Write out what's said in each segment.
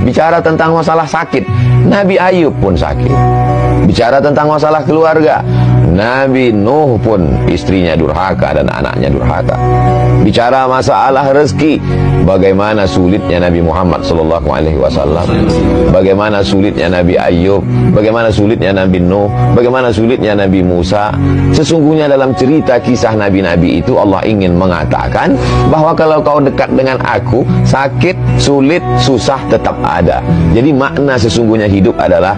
Bicara tentang masalah sakit, Nabi Ayub pun sakit. Bicara tentang masalah keluarga, Nabi Nuh pun istrinya durhaka dan anaknya durhaka. Bicara masalah rezeki, bagaimana sulitnya Nabi Muhammad SAW, bagaimana sulitnya Nabi Ayub, bagaimana sulitnya Nabi Nuh, bagaimana sulitnya Nabi Musa. Sesungguhnya dalam cerita kisah nabi-nabi itu Allah ingin mengatakan bahwa kalau kau dekat dengan aku, sakit, sulit, susah tetap ada. Jadi makna sesungguhnya hidup adalah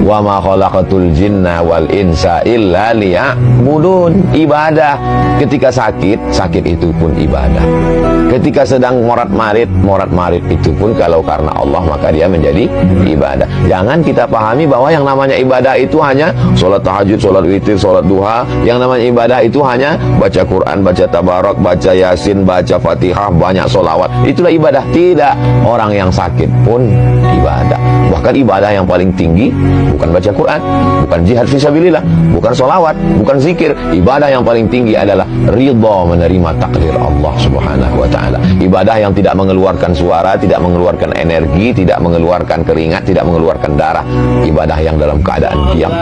wa ma khalaqatul jinna wal insa illa liya'budun. Ibadah. Ketika sakit, sakit itu pun ibadah. Ketika sedang morat-marit itu pun kalau karena Allah maka dia menjadi ibadah. Jangan kita pahami bahwa yang namanya ibadah itu hanya sholat tahajud, sholat witir, sholat duha. Yang namanya ibadah itu hanya baca Quran, baca tabarak, baca yasin, baca fatihah, banyak sholawat. Itulah ibadah. Tidak. Orang yang sakit pun ibadah. Bahkan ibadah yang paling tinggi bukan baca Quran, bukan jihad fisabilillah, bukan sholawat, bukan zikir. Ibadah yang paling tinggi adalah ridha menerima takdir Allah Subhanahu wa ta'ala. Ibadah yang tidak mengeluarkan suara, tidak mengeluarkan energi, tidak mengeluarkan keringat, tidak mengeluarkan darah. Ibadah yang dalam keadaan diam,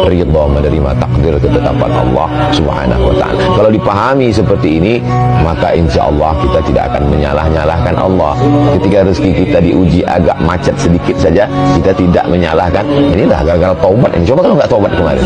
ridha menerima takdir ketetapan Allah Subhanahu wa ta'ala. Kalau dipahami seperti ini, maka insya Allah kita tidak akan menyalah-nyalahkan Allah. Ketika rezeki kita diuji agak macet sedikit saja, kita tidak menyalahkan, inilah gagal taubat. Coba kalau nggak taubat kemarin.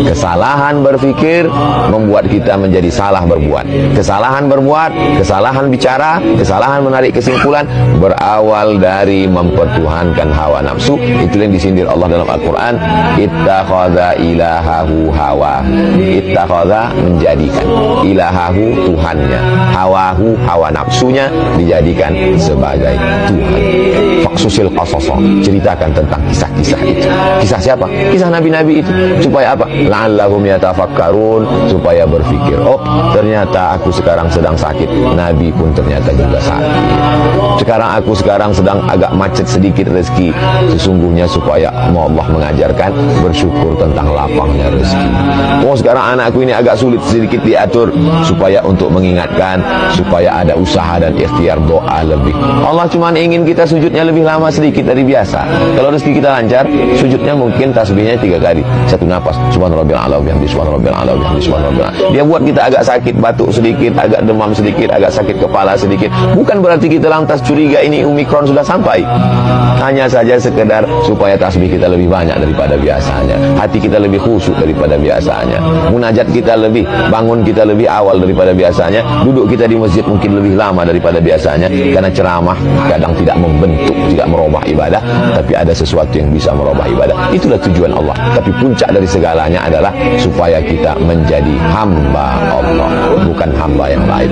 Kesalahan berpikir membuat kita menjadi salah berbuat. Kesalahan berbuat, kesalahan bicara, kesalahan menarik kesimpulan berawal dari mempertuhankan hawa nafsu. Itulah yang disindir Allah dalam Al-Quran. Ittakhadha ilahahu hawa. Ittakhadha menjadikan ilahahu Tuhannya, hawahu hawa nafsunya dijadikan sebagai Tuhan. Faksusil qasasa, ceritakan tentang kisah-kisah itu. Kisah siapa? Kisah nabi-nabi itu. Supaya apa? La'allahum yatafakkarun, supaya berpikir, oh ternyata aku sekarang sedang sakit, Nabi pun ternyata juga sakit. Sekarang aku sedang agak macet sedikit rezeki, sesungguhnya supaya Allah mengajarkan bersyukur tentang lapangnya rezeki. Oh sekarang anakku ini agak sulit sedikit diatur, supaya untuk mengingatkan, supaya ada usaha dan ikhtiar doa lebih. Allah cuma ingin kita sujudnya lebih lama sedikit dari biasa. Kalau rezeki kita lancar, sujudnya mungkin tasbihnya 3 kali, 1 nafas, subhanarabbil a'la wa bihamdihi, subhanarabbil a'la wa bihamdihi, subhanarabbil a'la. Dia buat kita agak sakit batuk sedikit, agak demam sedikit, agak sakit kepala sedikit. Bukan berarti kita lantas curiga ini Omikron sudah sampai. Hanya saja sekedar supaya tasbih kita lebih banyak daripada biasanya, hati kita lebih khusyuk daripada biasanya, munajat kita lebih, bangun kita lebih awal daripada biasanya, duduk kita di masjid mungkin lebih lama daripada biasanya. Karena ceramah kadang tidak membentuk, tidak merubah ibadah, tapi ada sesuatu yang bisa merubah ibadah. Itulah tujuan Allah. Tapi puncak dari segalanya adalah supaya kita menjadi hamba Allah, bukan hamba yang lain.